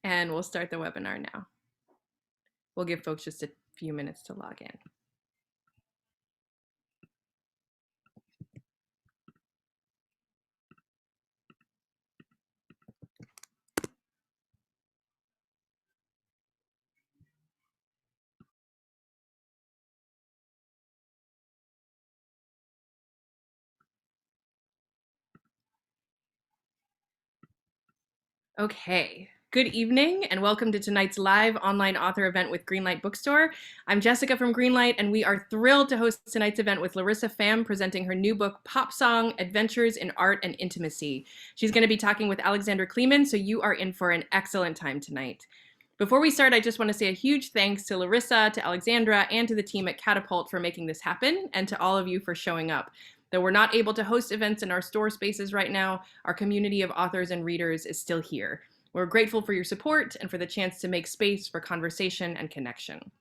and we'll start the webinar now. We'll give folks just a few minutes to log in. Okay, good evening and welcome to tonight's live online author event with Greenlight Bookstore. I'm Jessica from Greenlight and we are thrilled to host tonight's event with Larissa Pham presenting her new book, Pop Song, Adventures in Art and Intimacy. She's going to be talking with Alexandra Kleeman, so you are in for an excellent time tonight. Before we start, I just want to say a huge thanks to Larissa, to Alexandra, and to the team at Catapult for making this happen, and to all of you for showing up. Though we're not able to host events in our store spaces right now, our community of authors and readers is still here. We're grateful for your support and for the chance to make space for conversation and connection.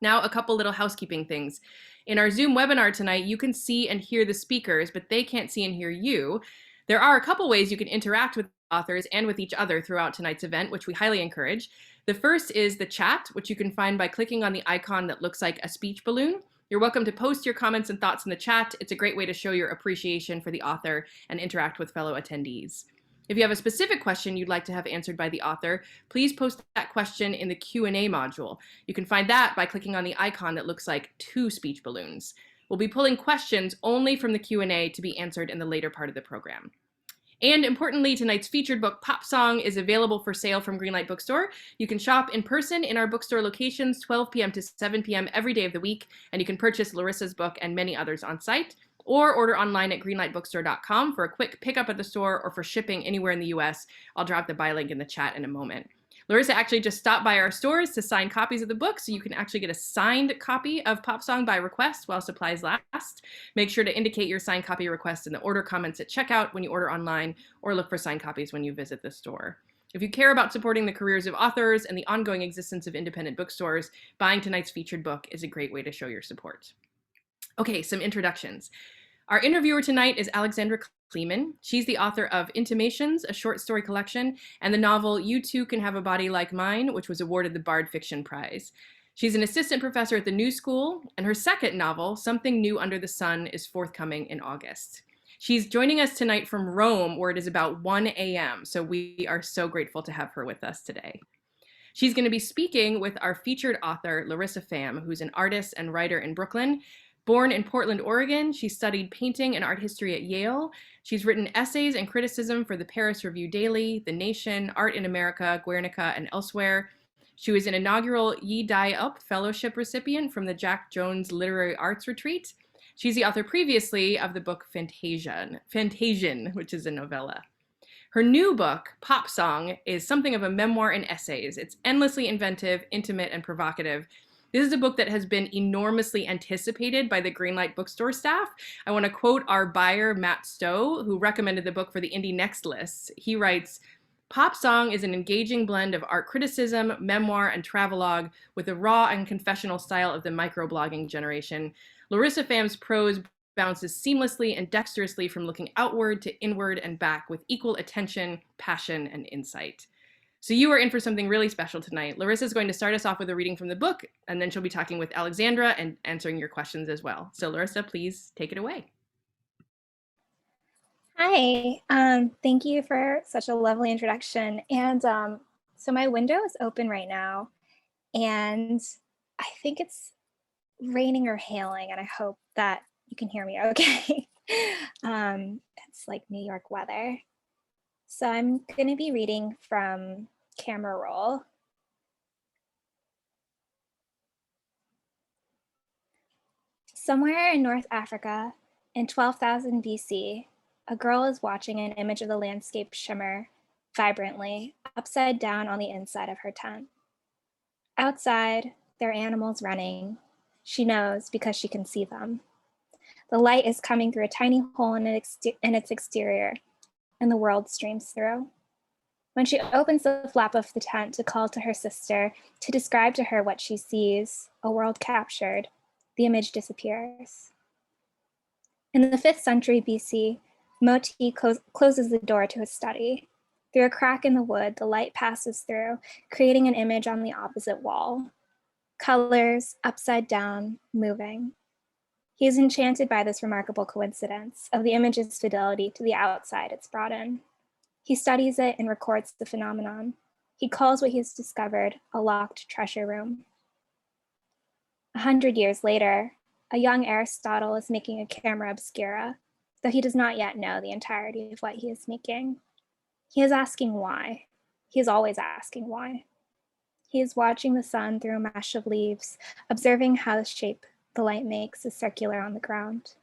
Now, a couple little housekeeping things. In our Zoom webinar tonight, you can see and hear the speakers, but they can't see and hear you. There are a couple ways you can interact with authors and with each other throughout tonight's event, which we highly encourage. The first is the chat, which you can find by clicking on the icon that looks like a speech balloon. You're welcome to post your comments and thoughts in the chat. It's a great way to show your appreciation for the author and interact with fellow attendees. If you have a specific question you'd like to have answered by the author, please post that question in the Q&A module. You can find that by clicking on the icon that looks like two speech balloons. We'll be pulling questions only from the Q&A to be answered in the later part of the program. And importantly, tonight's featured book, Pop Song, is available for sale from Greenlight Bookstore. You can shop in person in our bookstore locations 12 p.m. to 7 p.m. every day of the week, and you can purchase Larissa's book and many others on site, or order online at greenlightbookstore.com for a quick pickup at the store or for shipping anywhere in the US. I'll drop the buy link in the chat in a moment. Larissa actually just stopped by our stores to sign copies of the book, so you can actually get a signed copy of Pop Song by request while supplies last. Make sure to indicate your signed copy request in the order comments at checkout when you order online, or look for signed copies when you visit the store. If you care about supporting the careers of authors and the ongoing existence of independent bookstores, buying tonight's featured book is a great way to show your support. Okay, some introductions. Our interviewer tonight is Alexandra Kleeman. She's the author of Intimations, a short story collection, and the novel You Too Can Have a Body Like Mine, which was awarded the Bard Fiction Prize. She's an assistant professor at the New School, and her second novel, Something New Under the Sun, is forthcoming in August. She's joining us tonight from Rome, where it is about 1 a.m., so we are so grateful to have her with us today. She's going to be speaking with our featured author, Larissa Pham, who's an artist and writer in Brooklyn. Born in Portland, Oregon, she studied painting and art history at Yale. She's written essays and criticism for the Paris Review Daily, The Nation, Art in America, Guernica, and elsewhere. She was an inaugural Yi Dai Up Fellowship recipient from the Jack Jones Literary Arts Retreat. She's the author previously of the book Fantasian, which is a novella. Her new book, Pop Song, is something of a memoir in essays. It's endlessly inventive, intimate, and provocative. This is a book that has been enormously anticipated by the Greenlight Bookstore staff. I want to quote our buyer, Matt Stowe, who recommended the book for the Indie Next list. He writes, "Pop Song is an engaging blend of art criticism, memoir, and travelogue with the raw and confessional style of the microblogging generation. Larissa Pham's prose bounces seamlessly and dexterously from looking outward to inward and back with equal attention, passion, and insight." So you are in for something really special tonight. Larissa is going to start us off with a reading from the book, and then she'll be talking with Alexandra and answering your questions as well. So Larissa, please take it away. Hi, thank you for such a lovely introduction. And so my window is open right now, and I think it's raining or hailing, and I hope that you can hear me okay. It's like New York weather. So I'm going to be reading from Camera Roll. Somewhere in North Africa, in 12,000 BC, a girl is watching an image of the landscape shimmer vibrantly, upside down on the inside of her tent. Outside, there are animals running. She knows because she can see them. The light is coming through a tiny hole in its exterior, and the world streams through. When she opens the flap of the tent to call to her sister, to describe to her what she sees, a world captured, the image disappears. In the 5th century BC, Moti closes the door to his study. Through a crack in the wood, the light passes through, creating an image on the opposite wall. Colors, upside down, moving. He is enchanted by this remarkable coincidence of the image's fidelity to the outside it's brought in. He studies it and records the phenomenon. He calls what he's discovered a locked treasure room. 100 years later, a young Aristotle is making a camera obscura, though he does not yet know the entirety of what he is making. He is asking why. He is always asking why. He is watching the sun through a mesh of leaves, observing how the shape the light makes is circular on the ground.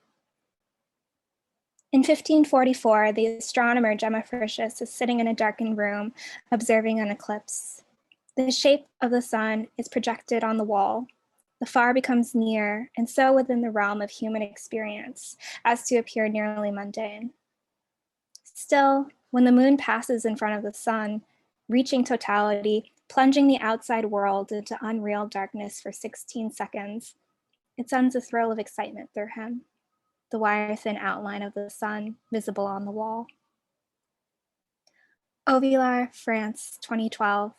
In 1544, the astronomer Gemma Fritius is sitting in a darkened room, observing an eclipse. The shape of the sun is projected on the wall. The far becomes near, and so within the realm of human experience, as to appear nearly mundane. Still, when the moon passes in front of the sun, reaching totality, plunging the outside world into unreal darkness for 16 seconds, it sends a thrill of excitement through him, the wire-thin outline of the sun visible on the wall. Auvillard, France, 2012.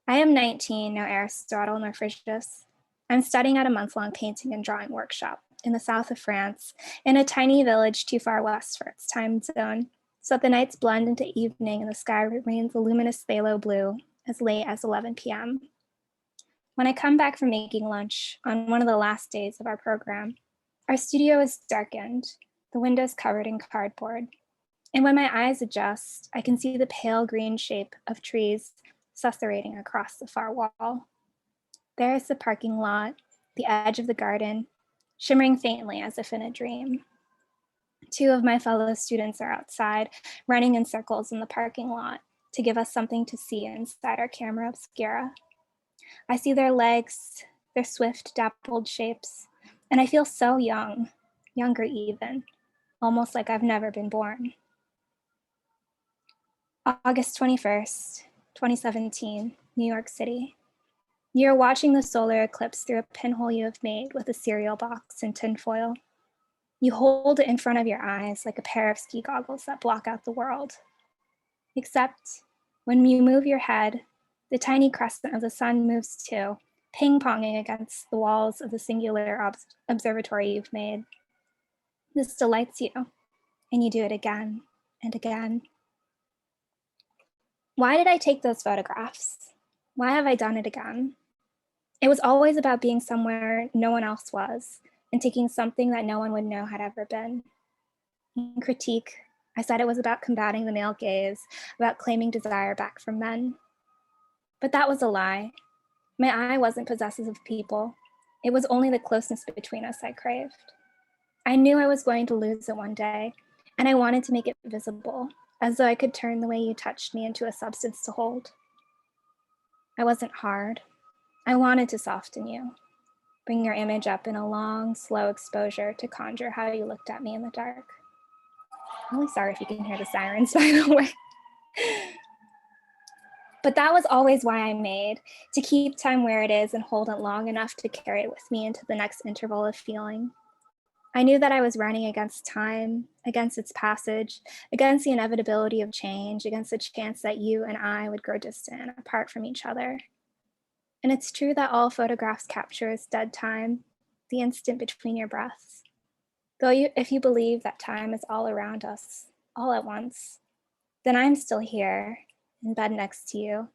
I am 19, no Aristotle nor Fritius. I'm studying at a month-long painting and drawing workshop in the south of France, in a tiny village too far west for its time zone, so that the nights blend into evening and the sky remains a luminous phthalo blue as late as 11 p.m. When I come back from making lunch on one of the last days of our program, our studio is darkened, the windows covered in cardboard. And when my eyes adjust, I can see the pale green shape of trees susurrating across the far wall. There is the parking lot, the edge of the garden, shimmering faintly as if in a dream. Two of my fellow students are outside, running in circles in the parking lot to give us something to see inside our camera obscura. I see their legs, their swift, dappled shapes, and I feel so young, younger even, almost like I've never been born. August 21st, 2017, New York City. You're watching the solar eclipse through a pinhole you have made with a cereal box and tinfoil. You hold it in front of your eyes like a pair of ski goggles that block out the world. Except when you move your head, the tiny crescent of the sun moves too, ping-ponging against the walls of the singular observatory you've made. This delights you, and you do it again and again. Why did I take those photographs? Why have I done it again? It was always about being somewhere no one else was, and taking something that no one would know had ever been. In critique, I said it was about combating the male gaze, about claiming desire back from men. But that was a lie. My eye wasn't possessive of people. It was only the closeness between us I craved. I knew I was going to lose it one day, and I wanted to make it visible, as though I could turn the way you touched me into a substance to hold. I wasn't hard. I wanted to soften you, bring your image up in a long, slow exposure to conjure how you looked at me in the dark. I'm really sorry if you can hear the sirens, by the way. But that was always why I made, to keep time where it is and hold it long enough to carry it with me into the next interval of feeling. I knew that I was running against time, against its passage, against the inevitability of change, against the chance that you and I would grow distant and apart from each other. And it's true that all photographs capture is dead time, the instant between your breaths. Though if you believe that time is all around us, all at once, then I'm still here, in bed next to you,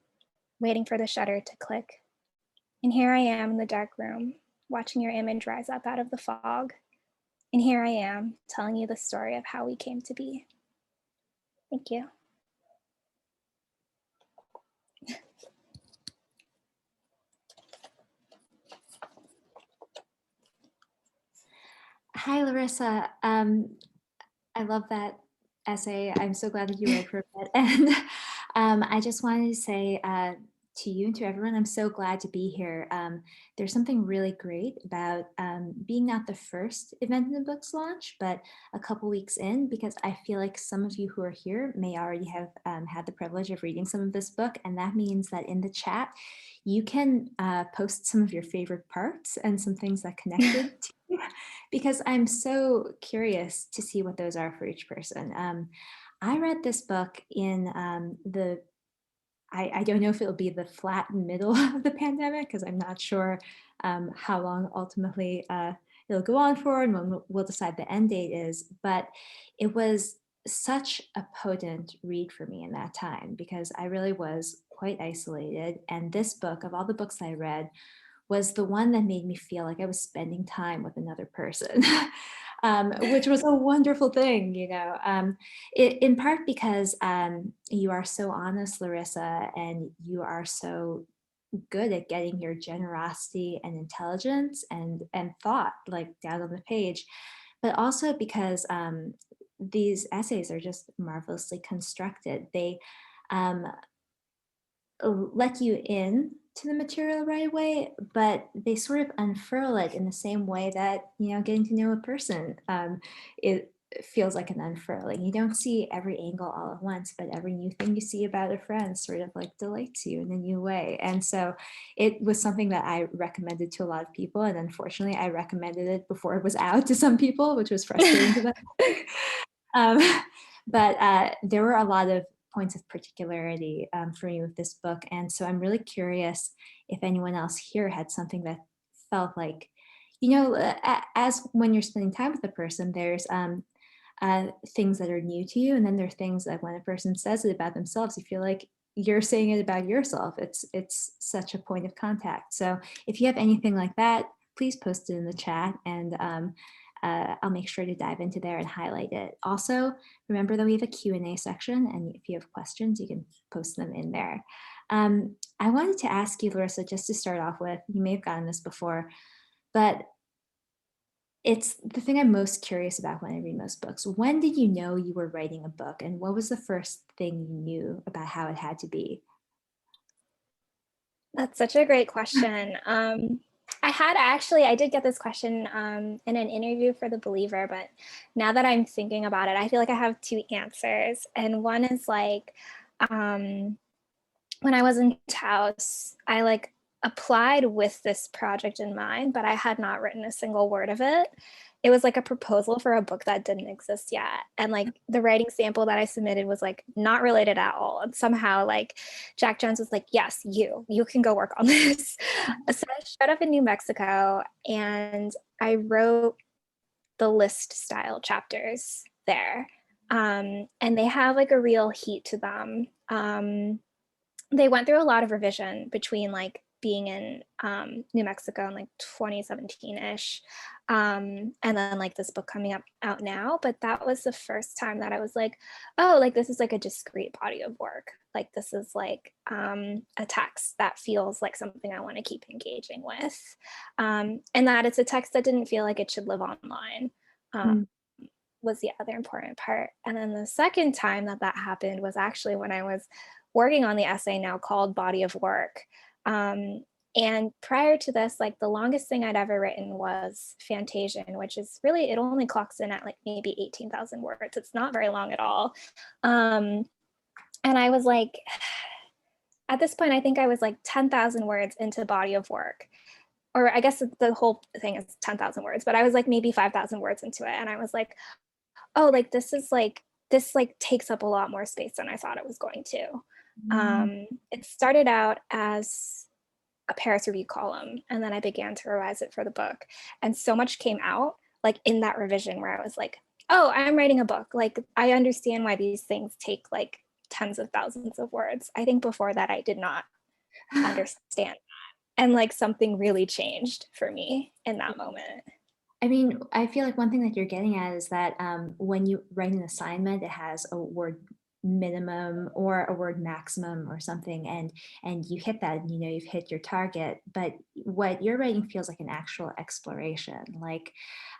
waiting for the shutter to click. And here I am in the dark room, watching your image rise up out of the fog. And here I am, telling you the story of how we came to be. Thank you. Hi, Larissa. I love that essay. I'm so glad that you wrote for it. And I just wanted to say to you and to everyone, I'm so glad to be here. There's something really great about being not the first event in the book's launch, but a couple weeks in, because I feel like some of you who are here may already have had the privilege of reading some of this book. And that means that in the chat, you can post some of your favorite parts and some things that connected to you, because I'm so curious to see what those are for each person. I read this book in I don't know if it'll be the flat middle of the pandemic, because I'm not sure how long ultimately it'll go on for and when we'll decide the end date is. But it was such a potent read for me in that time because I really was quite isolated. And this book, of all the books I read, was the one that made me feel like I was spending time with another person, which was a wonderful thing, in part because you are so honest, Larissa, and you are so good at getting your generosity and intelligence and thought like down on the page, but also because these essays are just marvelously constructed. They um, let you in to the material right away, but they sort of unfurl it in the same way that, getting to know a person, it feels like an unfurling. You don't see every angle all at once, but every new thing you see about a friend sort of like delights you in a new way. And so it was something that I recommended to a lot of people. And unfortunately, I recommended it before it was out to some people, which was frustrating to them. But there were a lot of points of particularity for me with this book. And so I'm really curious if anyone else here had something that felt like, as when you're spending time with a person, there's things that are new to you. And then there are things that when a person says it about themselves, you feel like you're saying it about yourself. It's such a point of contact. So if you have anything like that, please post it in the chat, and I'll make sure to dive into there and highlight it. Also, remember that we have a Q&A section, and if you have questions, you can post them in there. I wanted to ask you, Larissa, just to start off with, you may have gotten this before, but it's the thing I'm most curious about when I read most books. When did you know you were writing a book, and what was the first thing you knew about how it had to be? That's such a great question. I did get this question in an interview for The Believer, but now that I'm thinking about it, I feel like I have two answers. And one is like, when I was in Taos, I like applied with this project in mind, but I had not written a single word of it. It was like a proposal for a book that didn't exist yet. And like the writing sample that I submitted was like not related at all. And somehow like Jack Jones was like, yes, you can go work on this. So I showed up in New Mexico and I wrote the list style chapters there. And they have like a real heat to them. They went through a lot of revision between like being in New Mexico in like 2017-ish, and then like this book coming out now. But that was the first time that I was like, oh, like this is like a discrete body of work. Like this is like a text that feels like something I want to keep engaging with, and that it's a text that didn't feel like it should live online. Was the other important part. And then the second time that happened was actually when I was working on the essay now called Body of Work. And prior to this, like the longest thing I'd ever written was Fantasian, which is really, it only clocks in at like maybe 18,000 words. It's not very long at all. And I was like, at this point, I think I was like 10,000 words into Body of Work. Or I guess the whole thing is 10,000 words, but I was like maybe 5,000 words into it. And I was like, oh, like this takes up a lot more space than I thought it was going to. It started out as a Paris Review column, and then I began to revise it for the book. And so much came out like in that revision where I was like, oh, I'm writing a book. Like I understand why these things take like tens of thousands of words. I think before that I did not understand that. And like something really changed for me in that moment. I mean, I feel like one thing that you're getting at is that when you write an assignment, it has a word minimum or a word maximum or something, and you hit that, and you've hit your target. But what you're writing feels like an actual exploration. Like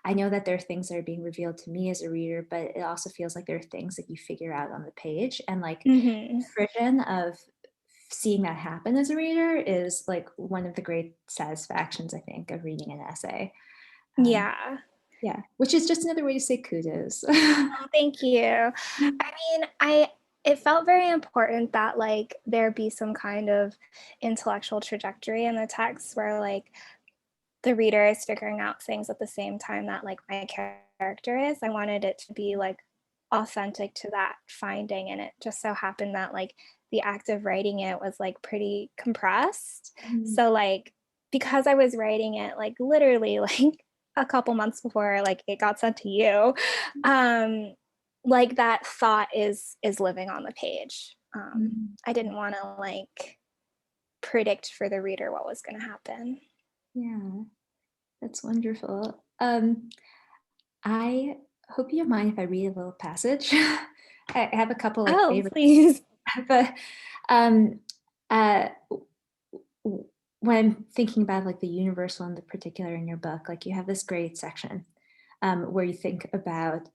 I know that there are things that are being revealed to me as a reader, but it also feels like there are things that you figure out on the page, and like the friction of seeing that happen as a reader is like one of the great satisfactions, I think, of reading an essay. Yeah. Yeah, which is just another way to say kudos. Oh, thank you. I mean, it felt very important that like there be some kind of intellectual trajectory in the text where like the reader is figuring out things at the same time that like my character is. I wanted it to be like authentic to that finding. And it just so happened that like the act of writing it was like pretty compressed. So like, because I was writing it like literally like a couple months before like it got sent to you, like that thought is living on the page. I didn't want to like predict for the reader what was going to happen. Yeah, that's wonderful. I hope you don't mind if I read a little passage. I have a couple like favorites, Please. but um, uh, when I'm thinking about like the universal and the particular in your book, like you have this great section where you think about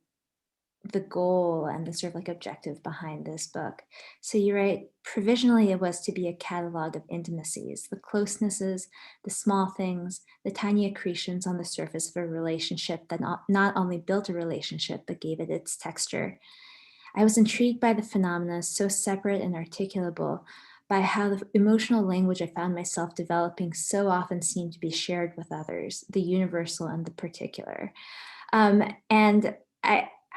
the goal and the sort of like objective behind this book. So you write, provisionally it was to be a catalog of intimacies, the closenesses, the small things, the tiny accretions on the surface of a relationship that not only built a relationship, but gave it its texture. I was intrigued by the phenomena so separate and articulable, by how the emotional language I found myself developing so often seemed to be shared with others, the universal and the particular. And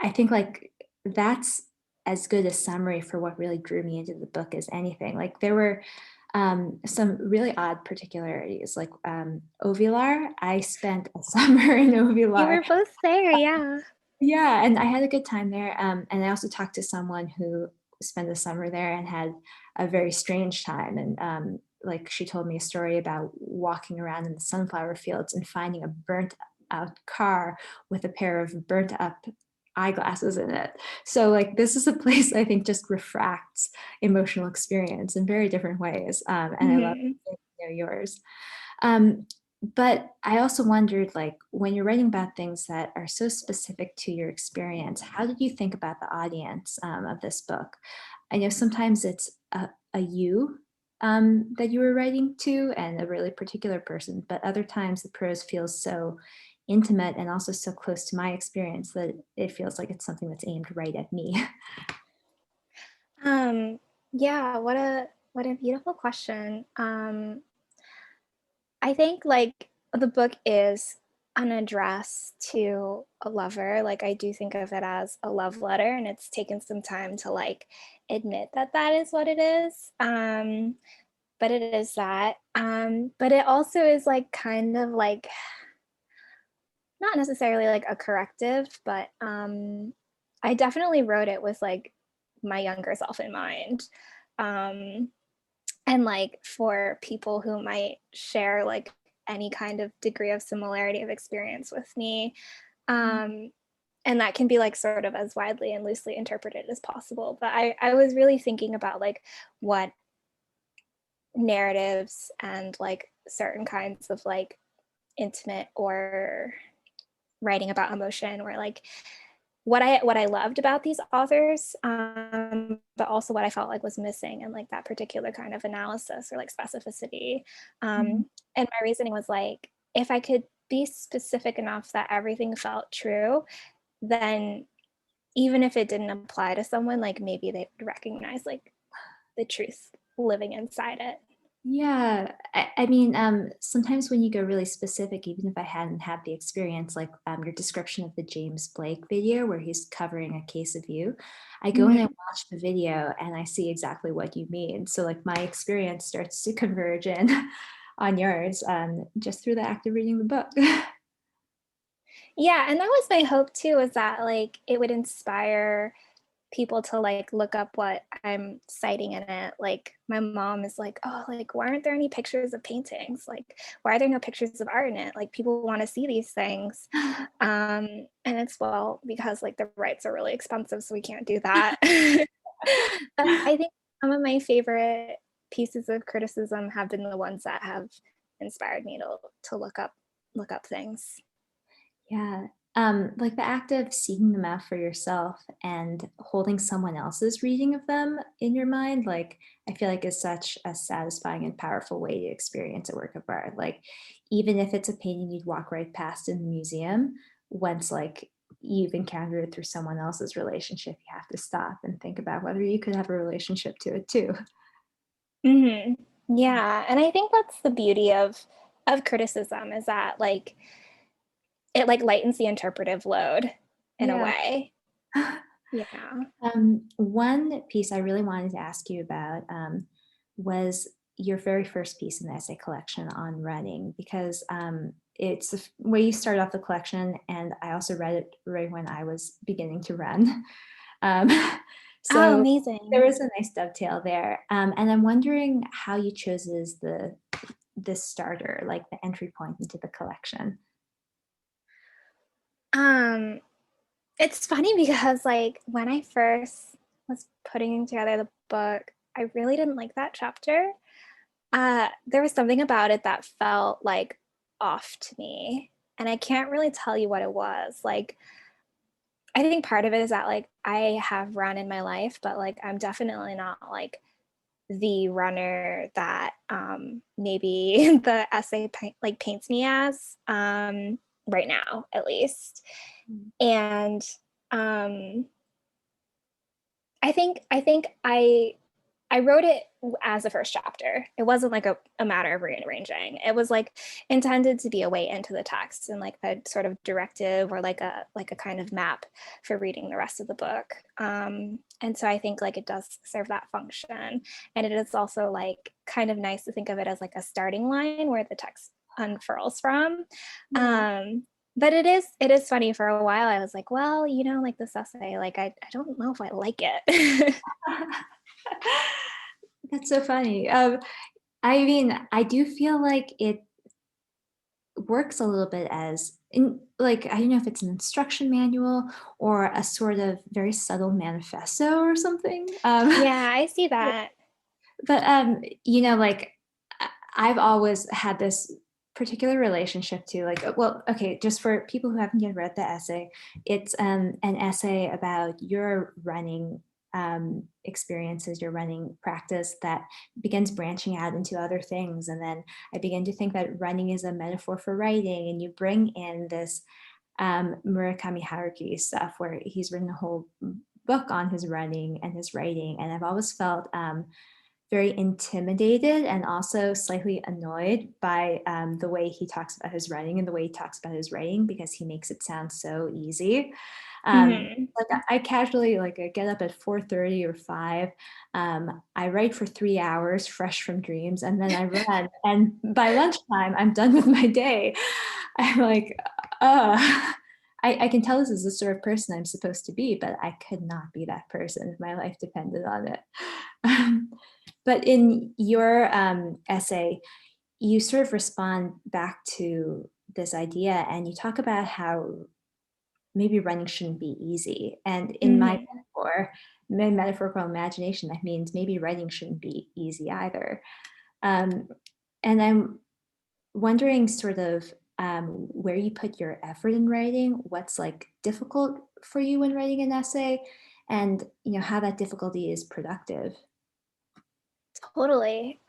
I think like that's as good a summary for what really drew me into the book as anything. Like there were some really odd particularities, like Ovilar. I spent a summer in You Ovilar. were both there, yeah. Yeah, and I had a good time there. And I also talked to someone who spent the summer there and had a very strange time. And like she told me a story about walking around in the sunflower fields and finding a burnt out car with a pair of burnt up eyeglasses in it. So like this is a place I think just refracts emotional experience in very different ways. And I love to know yours. But I also wondered, like, when you're writing about things that are so specific to your experience, how did you think about the audience of this book? I know sometimes it's a you that you were writing to and a really particular person, but other times the prose feels so intimate and also so close to my experience that it feels like it's something that's aimed right at me. Yeah, what a beautiful question. I think like the book is an address to a lover. Like I do think of it as a love letter, and it's taken some time to like admit that that is what it is. But it is that. But it also is like kind of like not necessarily like a corrective, but I definitely wrote it with like my younger self in mind. Um, and like for people who might share like any kind of degree of similarity of experience with me. And that can be like sort of as widely and loosely interpreted as possible. But I was really thinking about like what narratives and like certain kinds of like intimate or writing about emotion were like what I loved about these authors, but also what I felt like was missing in like that particular kind of analysis or like specificity. And my reasoning was like, if I could be specific enough that everything felt true, then even if it didn't apply to someone, like maybe they would recognize like the truth living inside it. Yeah, I mean, sometimes when you go really specific, even if I hadn't had the experience, like your description of the James Blake video where he's covering A Case of You, I go and I watch the video and I see exactly what you mean. So like my experience starts to converge in on yours just through the act of reading the book. Yeah, and that was my hope too, is that like it would inspire people to like look up what I'm citing in it. Like my mom is like, oh, like why aren't there any pictures of paintings? Like why are there no pictures of art in it? Like people want to see these things. And it's well because like the rights are really expensive, so we can't do that. But I think some of my favorite pieces of criticism have been the ones that have inspired me to look up things. Yeah. Like the act of seeking them out for yourself and holding someone else's reading of them in your mind, like I feel like is such a satisfying and powerful way to experience a work of art. Like even if it's a painting you'd walk right past in the museum, once like you've encountered it through someone else's relationship, you have to stop and think about whether you could have a relationship to it too. Yeah, and I think that's the beauty of criticism, is that like it like lightens the interpretive load in a Yeah. way. Yeah. One piece I really wanted to ask you about was your very first piece in the essay collection on running, because it's the way you start off the collection, and I also read it right when I was beginning to run. Um, Oh, so amazing. there was a nice dovetail there. And I'm wondering how you chose as the starter, like the entry point into the collection. Um, it's funny because like when I first was putting together the book, I really didn't like that chapter. There was something about it that felt like off to me, and I can't really tell you what it was. Like, I think part of it is that like I have run in my life, but like I'm definitely not like the runner that maybe the essay like paints me as right now, at least. And um, I wrote it as the first chapter. It wasn't like a matter of rearranging. It was like intended to be a way into the text and like a sort of directive or like a kind of map for reading the rest of the book. And so I think like it does serve that function. And it is also like kind of nice to think of it as like a starting line where the text unfurls from. But it is funny. For a while I was like, well, like this essay, like I don't know if I like it. That's so funny. I mean, I do feel like it works a little bit as like, I don't know if it's an instruction manual or a sort of very subtle manifesto or something. Yeah, I see that. But like I've always had this particular relationship to, like, well, okay, just for people who haven't yet read the essay, it's an essay about your running experiences, your running practice that begins branching out into other things. And then I begin to think that running is a metaphor for writing, and you bring in this Murakami Haruki stuff where he's written a whole book on his running and his writing. And I've always felt very intimidated and also slightly annoyed by the way he talks about his writing and the way he talks about his writing, because he makes it sound so easy. Mhm. Like I casually, like, I get up at 4:30 or 5. I write for 3 hours fresh from dreams, and then I run. And by lunchtime, I'm done with my day. I'm like, I can tell this is the sort of person I'm supposed to be, but I could not be that person if my life depended on it. But in your essay, you sort of respond back to this idea, and you talk about how maybe running shouldn't be easy. And in Mhm. my metaphorical imagination, that means maybe writing shouldn't be easy either. Um, and I'm wondering sort of where you put your effort in writing, what's like difficult for you when writing an essay, and how that difficulty is productive. Totally.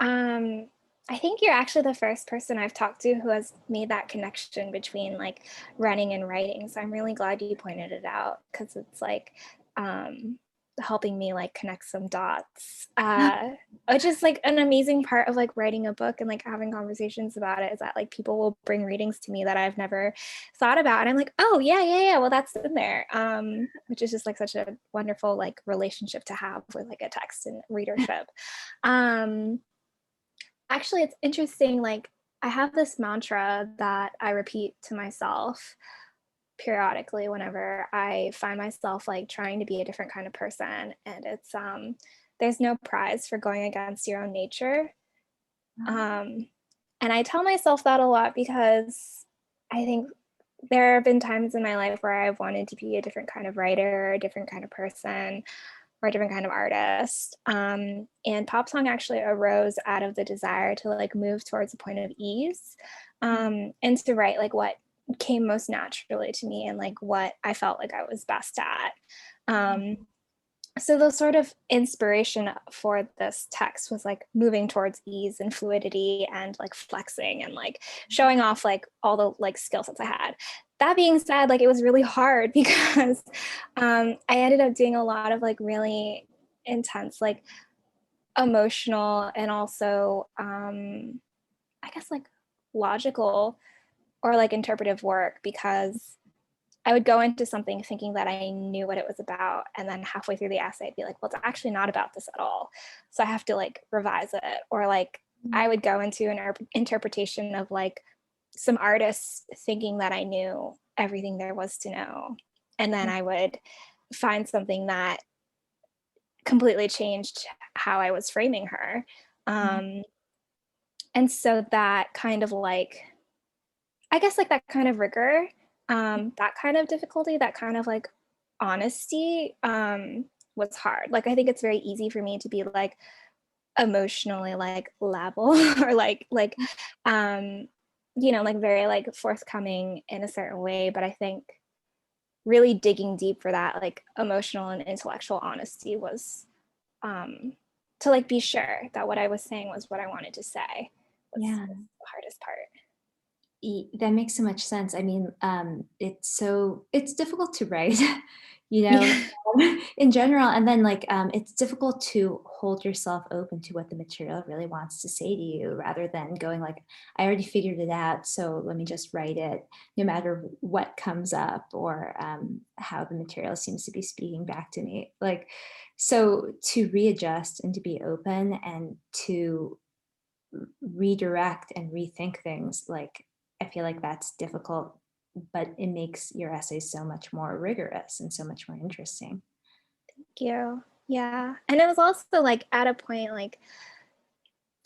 I think you're actually the first person I've talked to who has made that connection between like running and writing. So I'm really glad you pointed it out, because it's like um, helping me like connect some dots. Which is like an amazing part of like writing a book and like having conversations about it, is that like people will bring readings to me that I've never thought about. And I'm like, oh yeah, yeah, yeah. Well, that's in there. Which is just like such a wonderful like relationship to have with like a text and readership. Um, Actually, it's interesting. Like, I have this mantra that I repeat to myself periodically whenever I find myself like trying to be a different kind of person. And it's there's no prize for going against your own nature. Um, and I tell myself that a lot because I think there have been times in my life where I've wanted to be a different kind of writer, a different kind of person, or a different kind of artist. And pop song actually arose out of the desire to like move towards a point of ease, and to write like what came most naturally to me and like what I felt like I was best at. So the sort of inspiration for this text was like moving towards ease and fluidity and like flexing and like showing off like all the like skill sets I had. That being said, like it was really hard because I ended up doing a lot of like really intense, like emotional and also I guess like logical or like interpretive work, because I would go into something thinking that I knew what it was about, and then halfway through the essay I'd be like, well, it's actually not about this at all, so I have to like revise it. Or like I would go into an interpretation of like some artists thinking that I knew everything there was to know, and then I would find something that completely changed how I was framing her. And so that kind of like, I guess like that kind of rigor, that kind of difficulty, that kind of like honesty, was hard. Like I think it's very easy for me to be like emotionally like level or like very like forthcoming in a certain way. But I think really digging deep for that like emotional and intellectual honesty was, to like be sure that what I was saying was what I wanted to say was the hardest part. That makes so much sense. I mean, it's difficult to write, in general, and then like it's difficult to hold yourself open to what the material really wants to say to you, rather than going like, I already figured it out, so let me just write it, no matter what comes up or how the material seems to be speaking back to me. Like, so to readjust and to be open and to redirect and rethink things, like I feel like that's difficult, but it makes your essays so much more rigorous and so much more interesting. Thank you. Yeah. And it was also like at a point like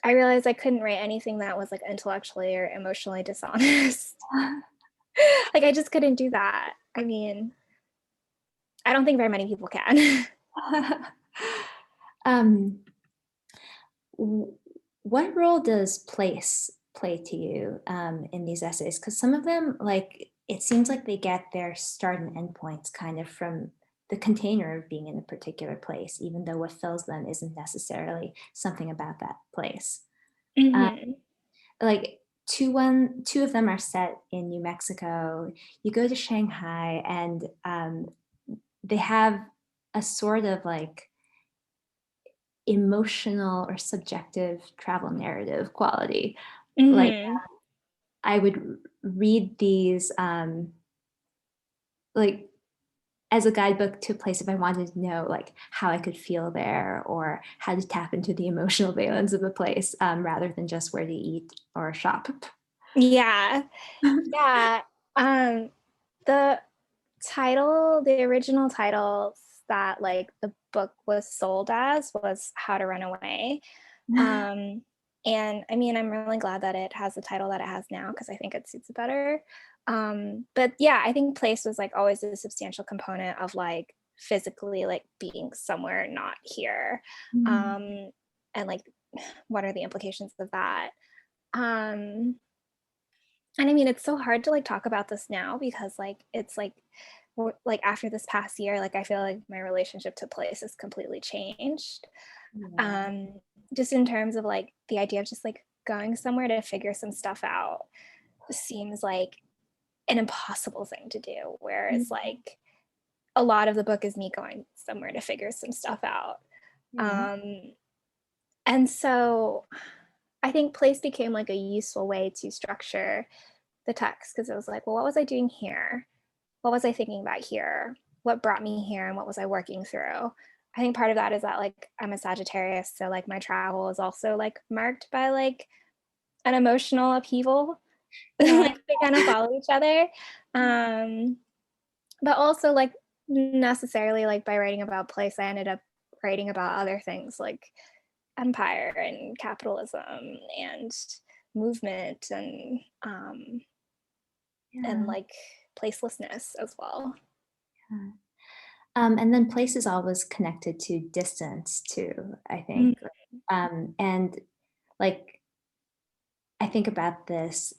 I realized I couldn't write anything that was like intellectually or emotionally dishonest. Like I just couldn't do that. I mean, I don't think very many people can. um, what role does place play to you in these essays? Because some of them, like, it seems like they get their start and end points kind of from the container of being in a particular place, even though what fills them isn't necessarily something about that place. Like two of them are set in New Mexico. You go to Shanghai, and they have a sort of like emotional or subjective travel narrative quality. Like I would read these like as a guidebook to a place if I wanted to know like how I could feel there or how to tap into the emotional valence of the place, rather than just where to eat or shop. Yeah. Yeah. The the original title that like the book was sold as was How to Run Away. And I mean, I'm really glad that it has the title that it has now because I think it suits it better. But yeah, I think place was like always a substantial component of like physically like being somewhere not here. And like what are the implications of that? And I mean, it's so hard to like talk about this now because like it's like after this past year, like I feel like my relationship to place has completely changed. Just in terms of like the idea of just like going somewhere to figure some stuff out seems like an impossible thing to do. Whereas like a lot of the book is me going somewhere to figure some stuff out. And so I think place became like a useful way to structure the text because it was like, well, what was I doing here? What was I thinking about here? What brought me here and what was I working through? I think part of that is that like I'm a Sagittarius, so like my travel is also like marked by like an emotional upheaval. Like they kind of follow each other. But also like necessarily like by writing about place, I ended up writing about other things like empire and capitalism and movement and like placelessness as well. And then place is always connected to distance too, I think. And like, I think about this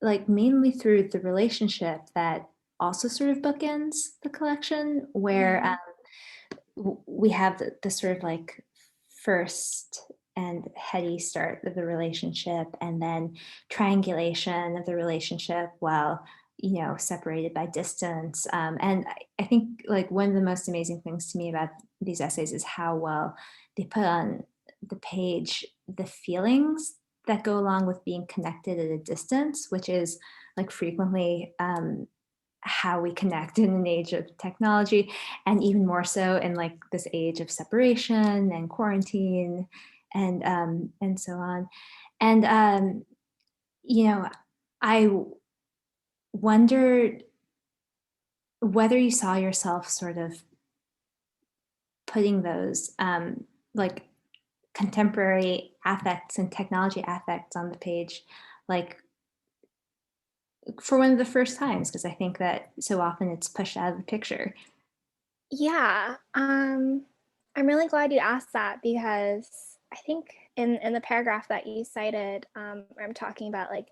like mainly through the relationship that also sort of bookends the collection, where we have the sort of like first and heady start of the relationship and then triangulation of the relationship while separated by distance. And I think like one of the most amazing things to me about these essays is how well they put on the page the feelings that go along with being connected at a distance, which is like frequently how we connect in an age of technology, and even more so in like this age of separation and quarantine and so on. And you know, I wondered whether you saw yourself sort of putting those like contemporary affects and technology affects on the page, like for one of the first times, because I think that so often it's pushed out of the picture. Yeah, I'm really glad you asked that because I think in the paragraph that you cited, where I'm talking about like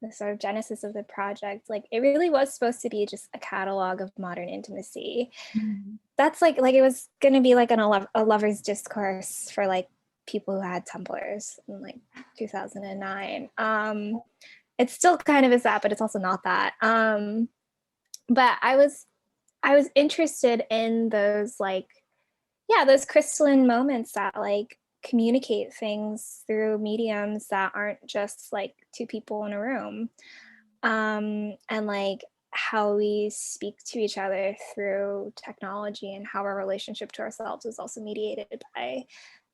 the sort of genesis of the project, like it really was supposed to be just a catalog of modern intimacy. Mhm. That's like it was gonna be like a lover's discourse for like people who had Tumblrs in like 2009. It still kind of is that, but it's also not that. But I was interested in those like, yeah, those crystalline moments that like communicate things through mediums that aren't just like two people in a room. And like how we speak to each other through technology and how our relationship to ourselves is also mediated by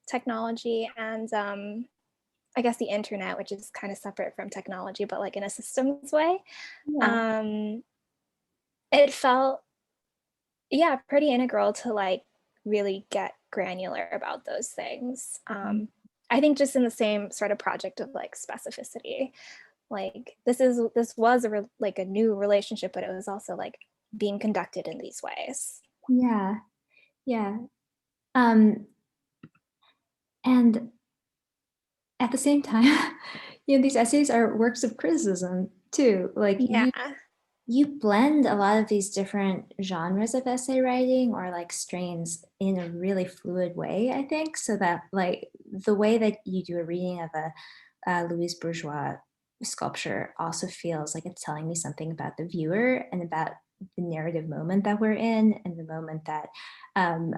technology and I guess the internet, which is kind of separate from technology, but like in a systems way. Yeah. Um, it felt, yeah, pretty integral to like really get granular about those things. I think just in the same sort of project of like specificity, like this was like a new relationship, but it was also like being conducted in these ways. Yeah. Yeah. Um, and at the same time, these essays are works of criticism too. Like Yeah, you blend a lot of these different genres of essay writing or like strains in a really fluid way, I think, so that like the way that you do a reading of a Louise Bourgeois sculpture also feels like it's telling me something about the viewer and about the narrative moment that we're in and the moment that um,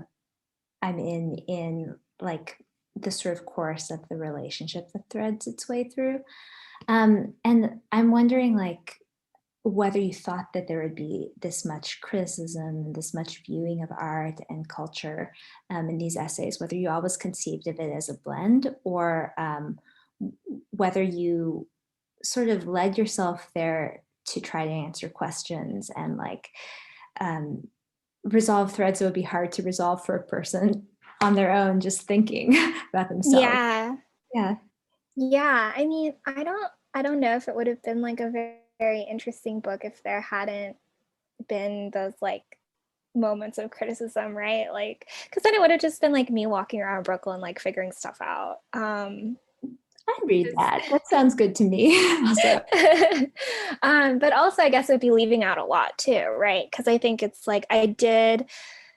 I'm in like the sort of course of the relationship that threads its way through. And I'm wondering like whether you thought that there would be this much criticism, this much viewing of art and culture in these essays, whether you always conceived of it as a blend or whether you sort of led yourself there to try to answer questions and like um, resolve threads that would be hard to resolve for a person on their own, just thinking about themselves. yeah, Yeah. yeah. I mean, I don't know if it would have been like a very interesting book if there hadn't been those like moments of criticism, right? Like, because then it would have just been like me walking around Brooklyn, like figuring stuff out. I read that. That sounds good to me. Also. But also, I guess it would be leaving out a lot too, right? Because I think it's like I did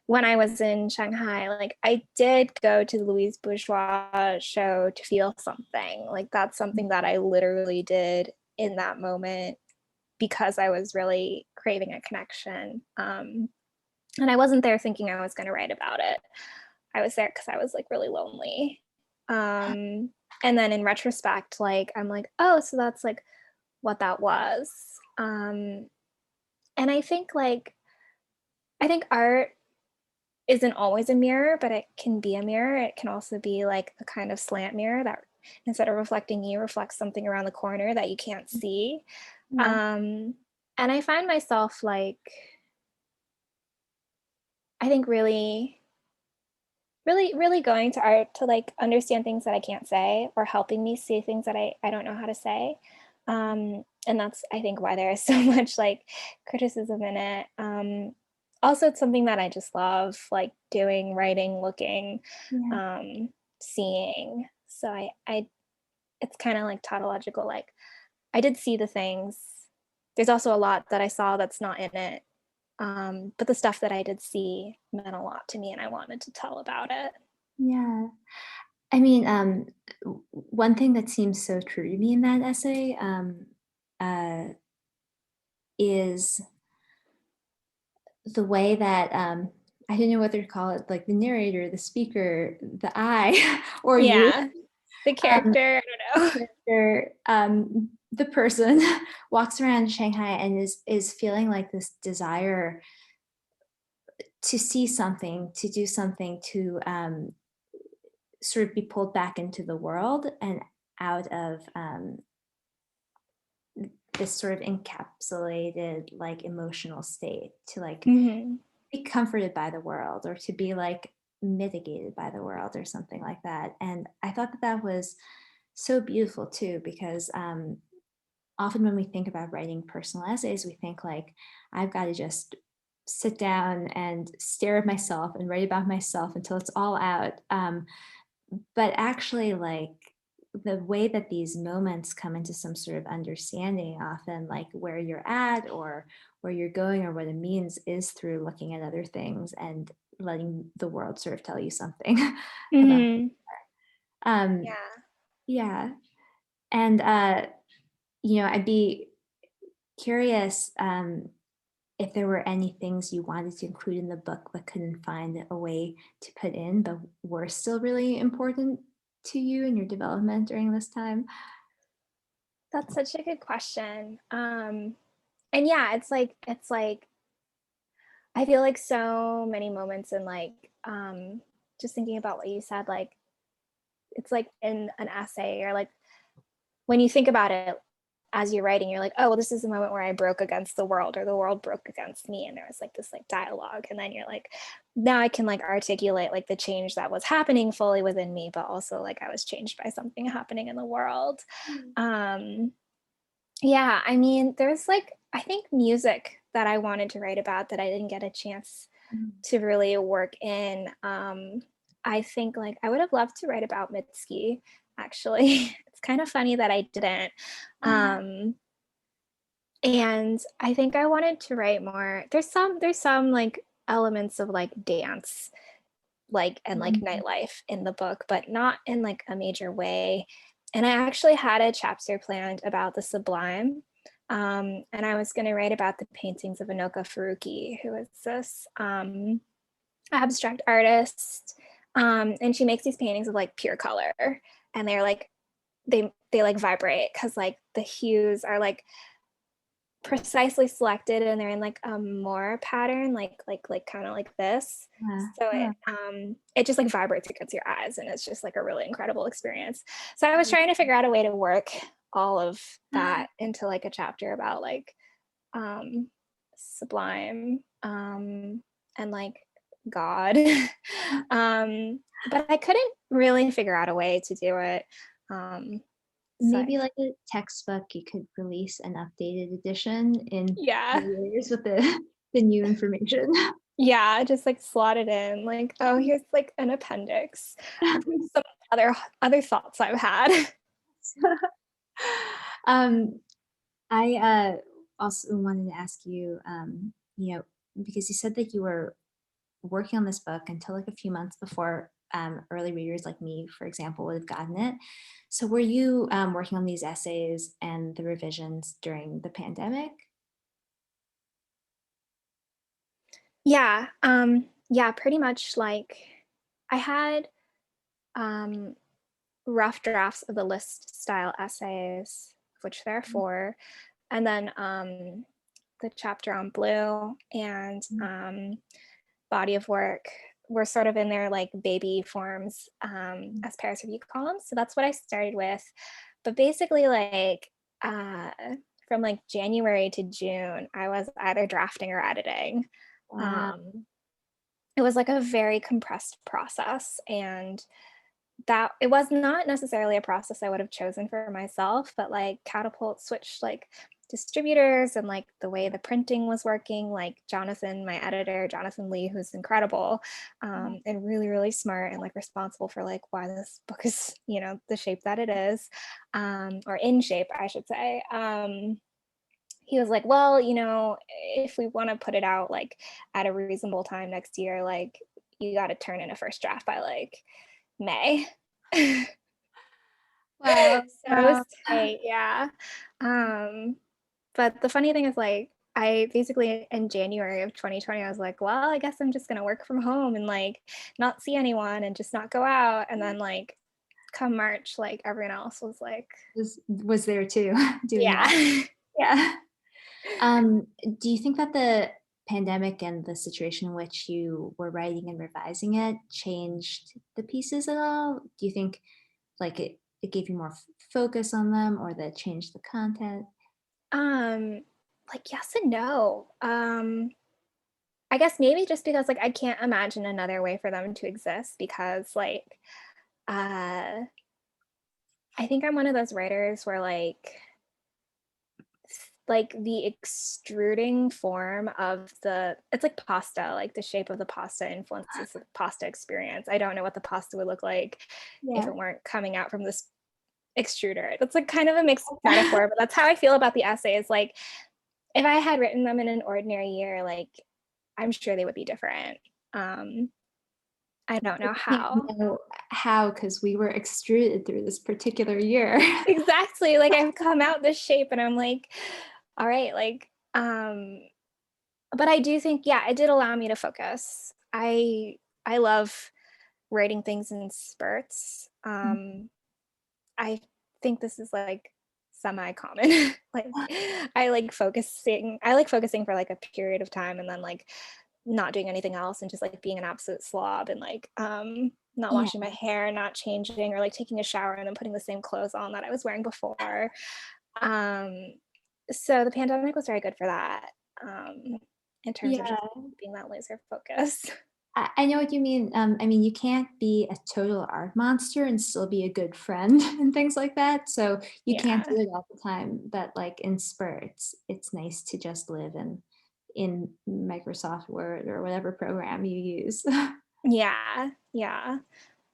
when I was in Shanghai, like I did go to the Louise Bourgeois show to feel something. Like that's something that I literally did in that moment because I was really craving a connection. And I wasn't there thinking I was going to write about it. I was there because I was like really lonely. And then in retrospect, like I'm like, oh, so that's like what that was. And I think art isn't always a mirror, but it can be a mirror. It can also be like a kind of slant mirror that instead of reflecting you, reflects something around the corner that you can't see. Yeah. And I find myself like, I think really going to art to like understand things that I can't say or helping me see things that I don't know how to say. And that's, I think, why there is so much like criticism in it. Also, it's something that I just love, like doing, writing, looking, Yeah. um, seeing. So it's kind of like tautological. Like I did see the things. There's also a lot that I saw that's not in it. But the stuff that I did see meant a lot to me, and I wanted to tell about it. Yeah. I mean, one thing that seems so true to me in that essay uh, is the way that I don't know whether to call it like the narrator, the speaker, the I, or you Yeah. The character, I don't know. Character, the person walks around Shanghai and is feeling like this desire to see something, to do something, to sort of be pulled back into the world and out of this sort of encapsulated like emotional state, to like be comforted by the world, or to be like mitigated by the world, or something like that. And I thought that that was so beautiful too, because often when we think about writing personal essays, we think like, I've got to just sit down and stare at myself and write about myself until it's all out. But actually, like, the way that these moments come into some sort of understanding, often like where you're at or where you're going or what it means, is through looking at other things and letting the world sort of tell you something about Yeah. yeah. And I'd be curious if there were any things you wanted to include in the book but couldn't find a way to put in, but were still really important to you in your development during this time. That's such a good question. And yeah, it's like I feel like so many moments in like just thinking about what you said, like it's like in an essay, or like when you think about it as you're writing, you're like, oh, well, this is the moment where I broke against the world, or the world broke against me. And there was like this like dialogue. And then you're like, now I can like articulate like the change that was happening fully within me, but also like I was changed by something happening in the world. Yeah, I mean, there's like, I think music that I wanted to write about that I didn't get a chance to really work in. I think like I would have loved to write about Mitski, actually. It's kind of funny that I didn't. And I think I wanted to write more. There's some like elements of like dance, like, and like nightlife in the book, but not in like a major way. And I actually had a chapter planned about the sublime. And I was going to write about the paintings of Anoka Faruqi, who is this abstract artist. And she makes these paintings of like pure color, and they're like, they like vibrate because like the hues are like precisely selected, and they're in like a more pattern, like kind of like this. So it just like vibrates against your eyes, and it's just like a really incredible experience. So I was trying to figure out a way to work all of that into like a chapter about like sublime and like God. But I couldn't really figure out a way to do it. Maybe like a textbook, you could release an updated edition in years with the new information. Yeah, just like slot it in, like, oh, here's like an appendix of some other thoughts I've had. I also wanted to ask you, because you said that you were working on this book until like a few months before early readers like me, for example, would have gotten it. So were you working on these essays and the revisions during the pandemic? Yeah, pretty much. Like I had rough drafts of the list style essays, which there are 4, and then the chapter on blue and body of work were sort of in their like baby forms as pairs review columns. So that's what I started with. But basically, like from like January to June, I was either drafting or editing. It was like a very compressed process, and that it was not necessarily a process I would have chosen for myself, but like Catapult switched like distributors, and like the way the printing was working, like Jonathan, my editor, Jonathan Lee, who's incredible and really, really smart and like responsible for like why this book is, the shape that it is, or in shape, I should say. He was like, well, if we want to put it out like at a reasonable time next year, like you got to turn in a first draft by like May. Wow. So it was tight, yeah. But the funny thing is, like, I basically in January of 2020, I was like, well, I guess I'm just gonna work from home and like not see anyone and just not go out. And then like come March, like everyone else was like, Was there too, doing that. yeah. Yeah. Do you think that the pandemic and the situation in which you were writing and revising it changed the pieces at all? Do you think like it gave you more focus on them, or that it changed the content? Um, like yes and no. I guess maybe just because like I can't imagine another way for them to exist because like uh I think I'm one of those writers where like the extruding form of it's like pasta, like the shape of the pasta influences the pasta experience. I don't know what the pasta would look like if Yeah. it weren't coming out from this extruder. That's like kind of a mixed metaphor, but that's how I feel about the essays. Like if I had written them in an ordinary year, like I'm sure they would be different. Um, I don't know Can't how. know how, because we were extruded through this particular year. Exactly. Like I've come out this shape and I'm like, all right, like, but I do think, yeah, it did allow me to focus. I love writing things in spurts. I think this is like semi-common. Like I like focusing for like a period of time and then like not doing anything else and just like being an absolute slob and like not Yeah. washing my hair, not changing, or like taking a shower and then putting the same clothes on that I was wearing before. Um so the pandemic was very good for that. In terms of Yeah. just being that laser focus. I know what you mean. I mean, you can't be a total art monster and still be a good friend and things like that. So you can't Yeah. do it all the time. But like in spurts, it's nice to just live in Microsoft Word or whatever program you use. Yeah. Yeah.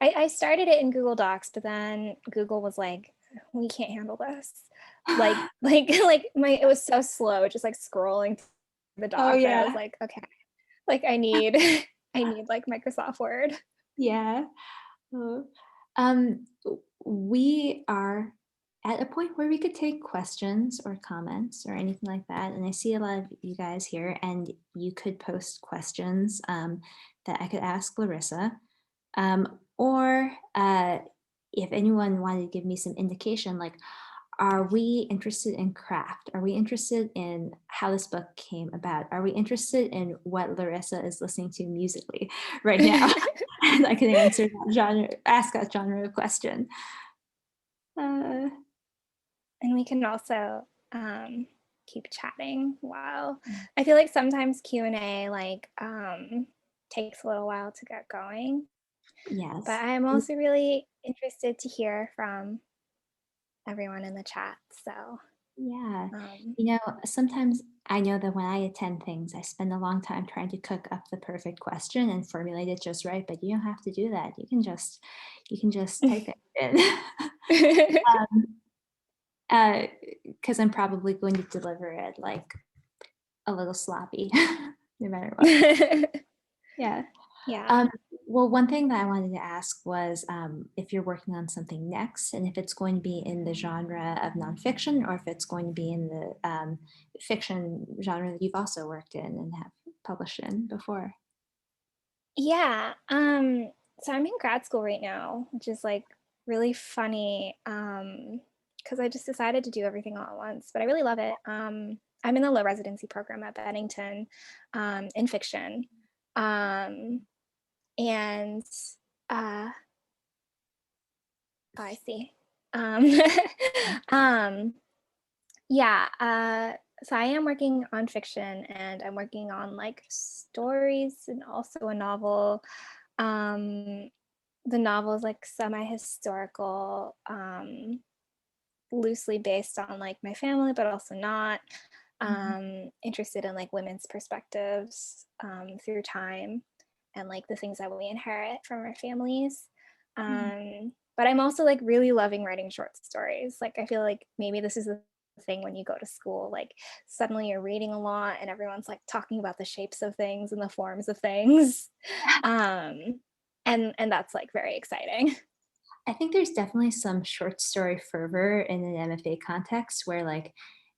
I started it in Google Docs, but then Google was like, we can't handle this. Like my it was so slow, just like scrolling through the Oh doc that I was yeah, like, okay, like I need I need like Microsoft Word. yeah. Oh. Um, we are at a point where we could take questions or comments or anything like that. And I see a lot of you guys here, and you could post questions that I could ask Larissa. Or if anyone wanted to give me some indication, like, are we interested in craft? Are we interested in how this book came about? Are we interested in what Larissa is listening to musically right now? And I can answer that genre, ask that genre of question. Uh, And we can also keep chatting while I feel like sometimes Q&A like takes a little while to get going. But yes. I'm also really interested to hear from everyone in the chat. So Yeah. um, You know, sometimes I know that when I attend things, I spend a long time trying to cook up the perfect question and formulate it just right, but you don't have to do that. You can just type it in. Because I'm probably going to deliver it like a little sloppy, no matter what. Yeah. yeah. Um, well, one thing that I wanted to ask was if you're working on something next, and if it's going to be in the genre of nonfiction, or if it's going to be in the fiction genre that you've also worked in and have published in before. Yeah. So I'm in grad school right now, which is like really funny. Because I just decided to do everything all at once, but I really love it. I'm in the low residency program at Bennington, in fiction. Um, and uh oh, I see. Um, um, yeah, so I am working on fiction and I'm working on like stories and also a novel. Um, the novel is like semi-historical, loosely based on like my family, but also not. Mhm. Interested in like women's perspectives through time and like the things that we inherit from our families. Yeah. But I'm also like really loving writing short stories. Like I feel like maybe this is the thing when you go to school, like suddenly you're reading a lot and everyone's like talking about the shapes of things and the forms of things. Um, and that's like very exciting. I think there's definitely some short story fervor in an MFA context where like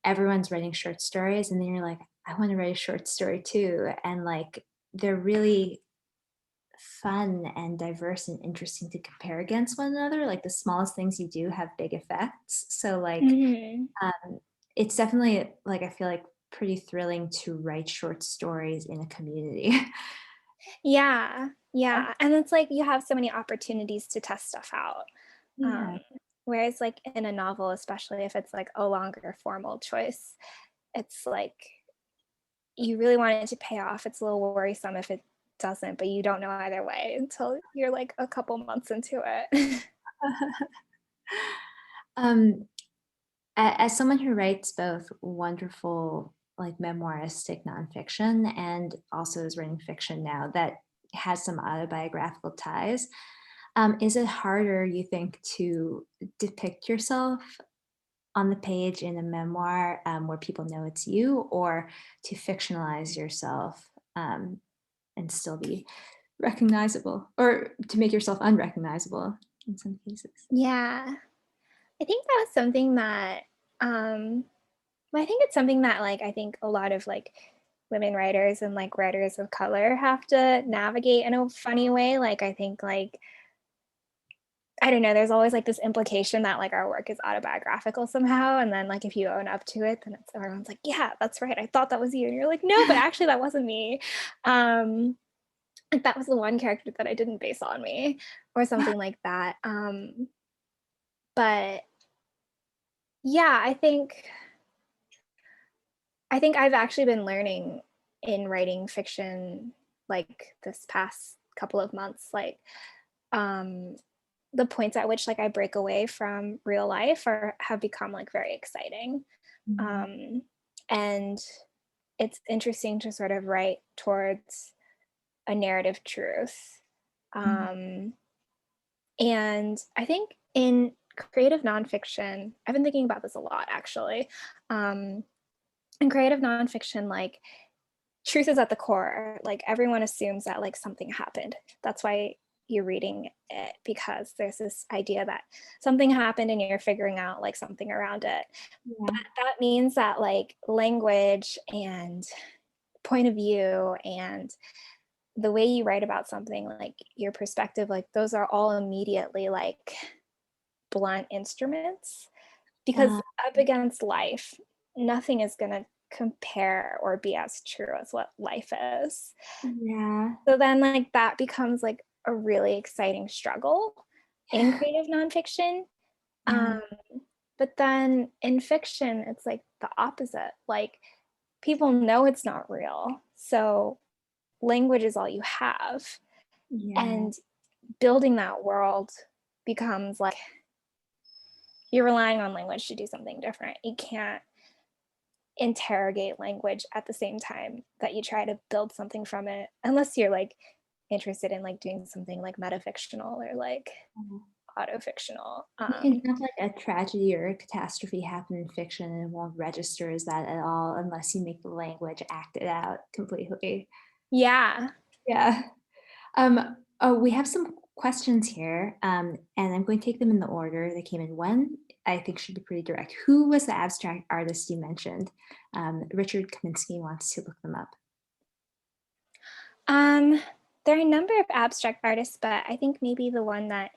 everyone's writing short stories, and then you're like, I want to write a short story too. And like they're really fun and diverse and interesting to compare against one another. Like the smallest things you do have big effects. So like Mhm. it's definitely like I feel like pretty thrilling to write short stories in a community. Yeah, yeah, and it's like you have so many opportunities to test stuff out. Yeah. Um, Whereas like in a novel, especially if it's like a longer formal choice, it's like you really want it to pay off. It's a little worrisome if it doesn't, but you don't know either way until you're like a couple months into it. um, as someone who writes both wonderful like memoiristic nonfiction and also is writing fiction now that has some autobiographical ties, is it harder, you think, to depict yourself on the page in a memoir where people know it's you, or to fictionalize yourself and still be recognizable, or to make yourself unrecognizable in some cases? Yeah, I think that was something that um well, I think it's something that like I think a lot of like women writers and like writers of color have to navigate in a funny way. Like I think like I don't know, there's always like this implication that like our work is autobiographical somehow. And then like if you own up to it, then it's everyone's like, yeah, that's right. I thought that was you. And you're like, no, but actually that wasn't me. Um, like that was the one character that I didn't base on me or something like that. But yeah, I think I've actually been learning in writing fiction like this past couple of months, like um the points at which like I break away from real life or have become like very exciting. Mhm. Um and it's interesting to sort of write towards a narrative truth. Mhm. Um and I think in creative nonfiction, I've been thinking about this a lot actually. Um in creative nonfiction, like truth is at the core. Like everyone assumes that like something happened. That's why you're reading it, because there's this idea that something happened and you're figuring out like something around it. Yeah. But that means that like language and point of view and the way you write about something, like your perspective, like those are all immediately like blunt instruments, because Uh, up against life, nothing is going to compare or be as true as what life is. yeah. So then like that becomes like a really exciting struggle in creative nonfiction. Yeah. Um, but then in fiction, it's like the opposite. Like people know it's not real. So language is all you have. Yeah. And building that world becomes like you're relying on language to do something different. You can't interrogate language at the same time that you try to build something from it, unless you're like interested in like doing something like metafictional or like autofictional. You can have like a tragedy or a catastrophe happen in fiction and it won't register as that at all unless you make the language act it out completely. Yeah. Yeah. We have some questions here, and I'm going to take them in the order they came in. One, I think should be pretty direct. Who was the abstract artist you mentioned? Richard Kaminsky wants to look them up. Um, there are a number of abstract artists, but I think maybe the one that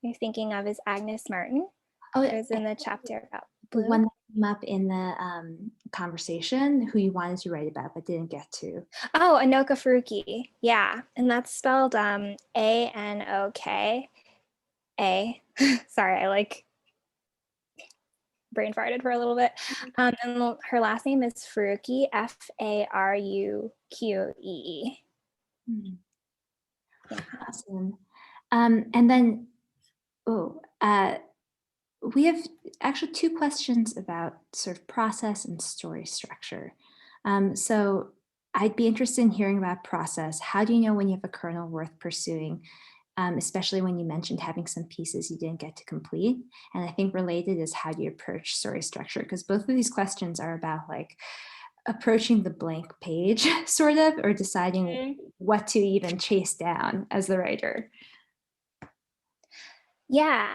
you're thinking of is Agnes Martin, Oh, who is in the chapter about the blue. one that came up in the conversation, who you wanted to write about but didn't get to. Oh, Anoka Furuki. Yeah. And that's spelled Anoka. Sorry, I like brain farted for a little bit. And her last name is Furuki, Faruqee. Hmm, Yeah. awesome. And then, oh, we have actually two questions about sort of process and story structure. So I'd be interested in hearing about process. How do you know when you have a kernel worth pursuing, especially when you mentioned having some pieces you didn't get to complete? And I think related is how do you approach story structure? Because both of these questions are about like approaching the blank page, sort of, or deciding Mhm. what to even chase down as the writer. Yeah.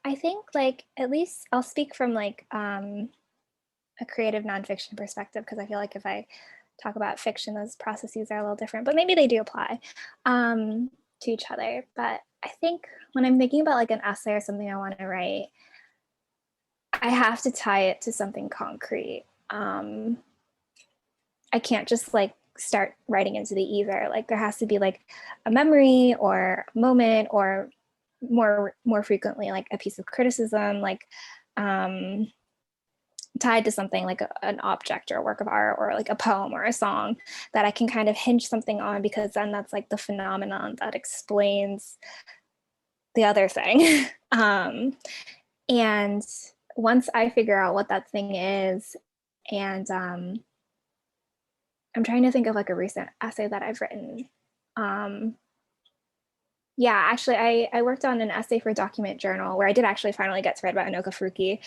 I think like at least I'll speak from like a creative nonfiction perspective, because I feel like if I talk about fiction, those processes are a little different, but maybe they do apply to each other. But I think when I'm thinking about like an essay or something I want to write, I have to tie it to something concrete. I can't just like start writing into the ether. Like there has to be like a memory or a moment, or more frequently like a piece of criticism, like tied to something like an object or a work of art or like a poem or a song that I can kind of hinge something on, because then that's like the phenomenon that explains the other thing. And once I figure out what that thing is, and I'm trying to think of like a recent essay that I've written. Yeah, actually, I worked on an essay for a document journal where I did actually finally get to write about Anoka Furuki.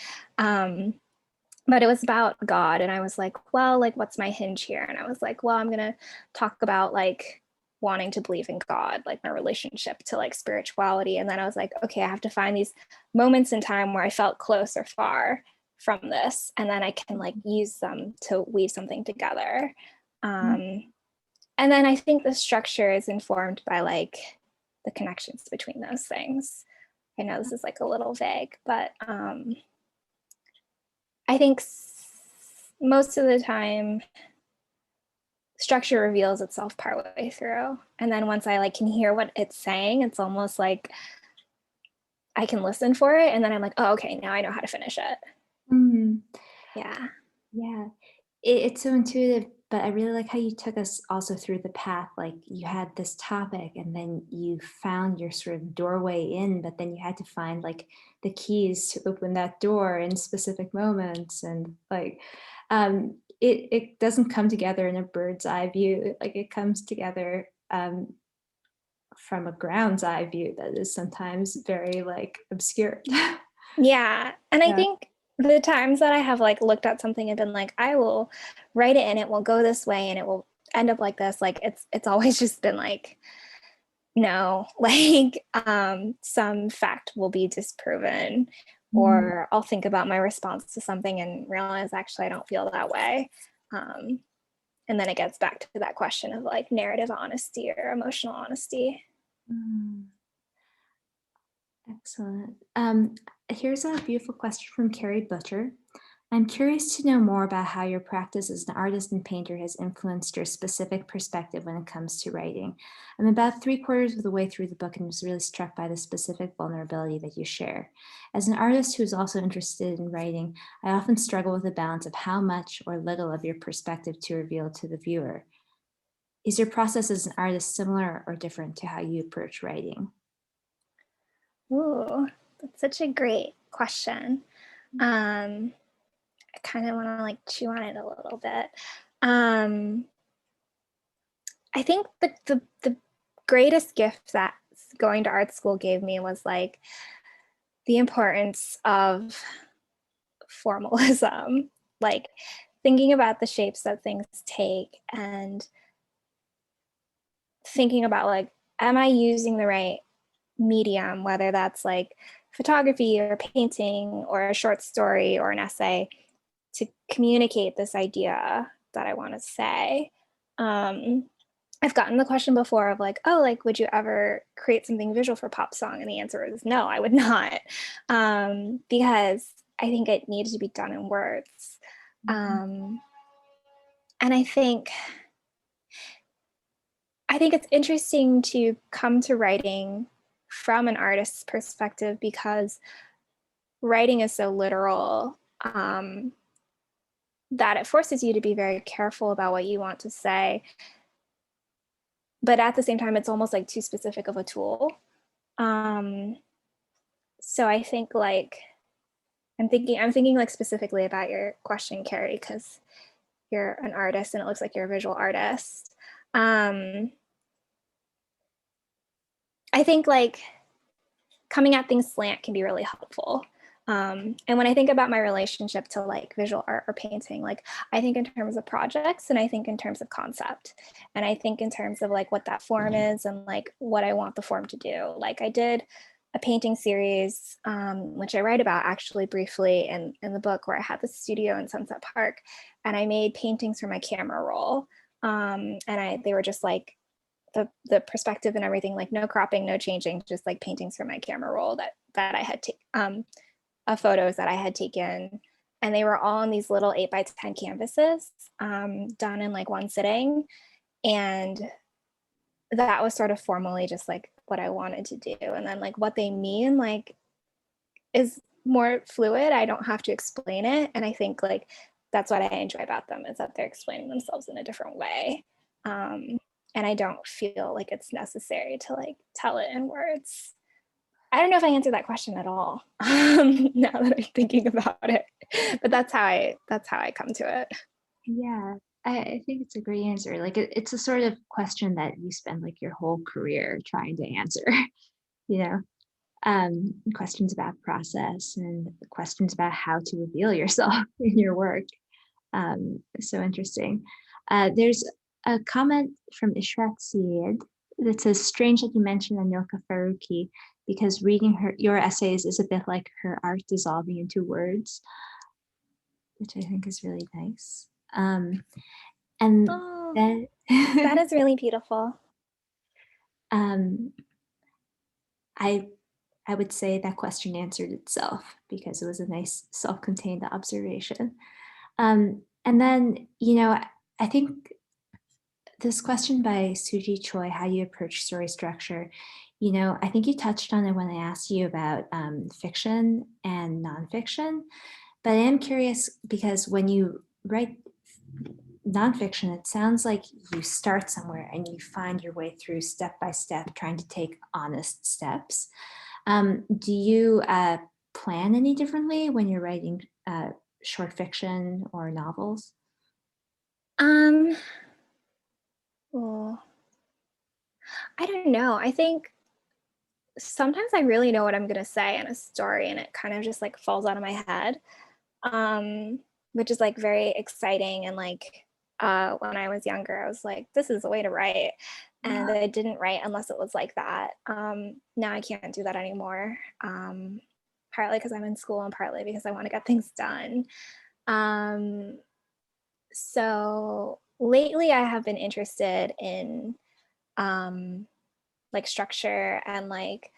But it was about God, and I was like, well, like, what's my hinge here? And I was like, well, I'm gonna talk about like wanting to believe in God, like my relationship to like spirituality. And then I was like, okay, I have to find these moments in time where I felt close or far from this, and then I can like use them to weave something together. And then I think the structure is informed by like the connections between those things. I know this is like a little vague, but I think most of the time structure reveals itself partway through. And then once I like can hear what it's saying, it's almost like I can listen for it. And then I'm like, oh, okay, now I know how to finish it. Mm. Yeah. Yeah. It's so intuitive, but I really like how you took us also through the path. Like you had this topic and then you found your sort of doorway in, but then you had to find like the keys to open that door in specific moments. And like, it doesn't come together in a bird's eye view. Like it comes together from a ground's eye view that is sometimes very like obscured. Yeah. And I Yeah. think the times that I have like looked at something and been like, I will write it and it will go this way and it will end up like this, like it's always just been like, no, like some fact will be disproven, or I'll think about my response to something and realize actually I don't feel that way. And then it gets back to that question of like narrative honesty or emotional honesty. Mm. Excellent. Here's a beautiful question from Carrie Butcher. I'm curious to know more about how your practice as an artist and painter has influenced your specific perspective when it comes to writing. I'm about 3/4 of the way through the book and was really struck by the specific vulnerability that you share. As an artist who is also interested in writing, I often struggle with the balance of how much or little of your perspective to reveal to the viewer. Is your process as an artist similar or different to how you approach writing? Ooh, that's such a great question. I kind of want to like chew on it a little bit. I think the greatest gift that going to art school gave me was like the importance of formalism, like thinking about the shapes that things take and thinking about like, am I using the right medium, whether that's like photography or painting or a short story or an essay, to communicate this idea that I want to say. I've gotten the question before of like, oh, like, would you ever create something visual for pop song? And the answer is no, I would not, because I think it needed to be done in words. And I think it's interesting to come to writing from an artist's perspective, because writing is so literal, that it forces you to be very careful about what you want to say. But at the same time, it's almost like too specific of a tool. So I think like, I'm thinking like specifically about your question, Carrie, because you're an artist and it looks like you're a visual artist. I think like coming at things slant can be really helpful. And when I think about my relationship to like visual art or painting, like I think in terms of projects and I think in terms of concept. And I think in terms of like what that form is and like what I want the form to do. Like I did a painting series, which I write about actually briefly in the book, where I had the studio in Sunset Park, and I made paintings for my camera roll. And they were just like the perspective and everything, like no cropping, no changing, just like paintings for my camera roll that I had of photos that I had taken. And they were all on these little 8x10 canvases, done in like one sitting. And that was sort of formally just like what I wanted to do. And then like what they mean like is more fluid. I don't have to explain it. And I think like that's what I enjoy about them, is that they're explaining themselves in a different way. And I don't feel like it's necessary to like tell it in words. I don't know if I answered that question at all, now that I'm thinking about it, but that's how I come to it. Yeah, I think it's a great answer. Like it's a sort of question that you spend like your whole career trying to answer, you know, questions about process and questions about how to reveal yourself in your work. So interesting. There's a comment from Ishrat Syed that says, strange that you mentioned Anilka Faruqi, because reading your essays is a bit like her art dissolving into words, which I think is really nice. And Oh, then that is really beautiful. I would say that question answered itself because it was a nice self-contained observation. And then, you know, I think this question by Suji Choi, how you approach story structure, you know, I think you touched on it when I asked you about fiction and nonfiction, but I am curious because when you write nonfiction, it sounds like you start somewhere and you find your way through step by step, trying to take honest steps. Do you plan any differently when you're writing short fiction or novels? Well, I don't know. I think sometimes I really know what I'm going to say in a story and it kind of just like falls out of my head, which is like very exciting. And like when I was younger, I was like, this is the way to write. And I didn't write unless it was like that. Now I can't do that anymore, partly because I'm in school and partly because I want to get things done. So lately I have been interested in like structure and like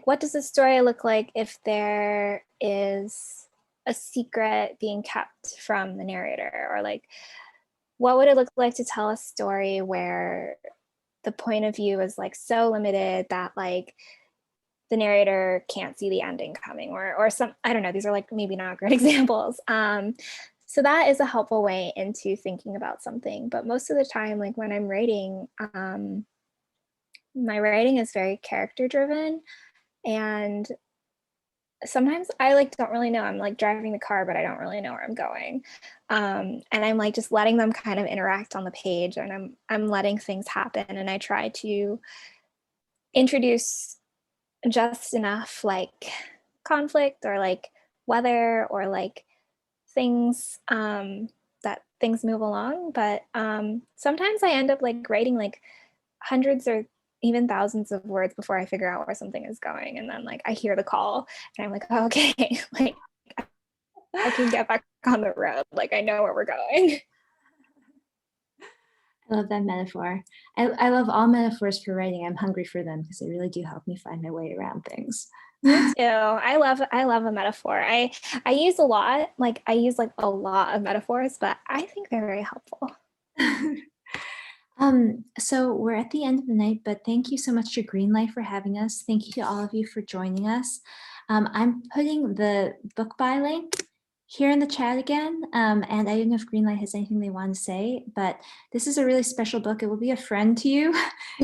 what does the story look like if there is a secret being kept from the narrator, or like what would it look like to tell a story where the point of view is like so limited that like the narrator can't see the ending coming, or some, I don't know, these are like maybe not great examples. So that is a helpful way into thinking about something. But most of the time, like when I'm writing, my writing is very character driven, and sometimes I like don't really know. I'm like driving the car, but I don't really know where I'm going. And I'm like just letting them kind of interact on the page, and I'm letting things happen, and I try to introduce just enough like conflict or like weather or like things, that things move along. But sometimes I end up like writing like hundreds or even thousands of words before I figure out where something is going. And then like I hear the call and I'm like, oh, okay, like I can get back on the road. Like I know where we're going. I love that metaphor. I love all metaphors for writing. I'm hungry for them because they really do help me find my way around things. Me too. I love a metaphor. I use a lot, like I use like a lot of metaphors, but I think they're very helpful. So we're at the end of the night, but thank you so much to Greenlight for having us. Thank you to all of you for joining us. I'm putting the book buy link here in the chat again. And I don't know if Greenlight has anything they want to say, but this is a really special book. It will be a friend to you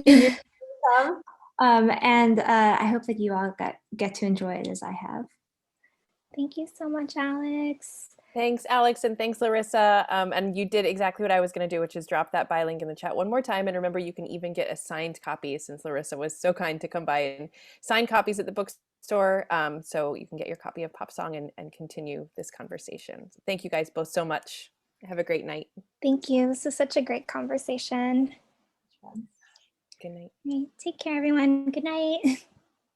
in your and I hope that you all get to enjoy it as I have. Thank you so much, Alex. Thanks, Alex, and thanks, Larissa. And you did exactly what I was going to do, which is drop that buy link in the chat one more time. And remember, you can even get a signed copy, since Larissa was so kind to come by and sign copies at the bookstore. So you can get your copy of Pop Song and continue this conversation. So thank you guys both so much. Have a great night. Thank you. This is such a great conversation. Good night. Take care, everyone. Good night.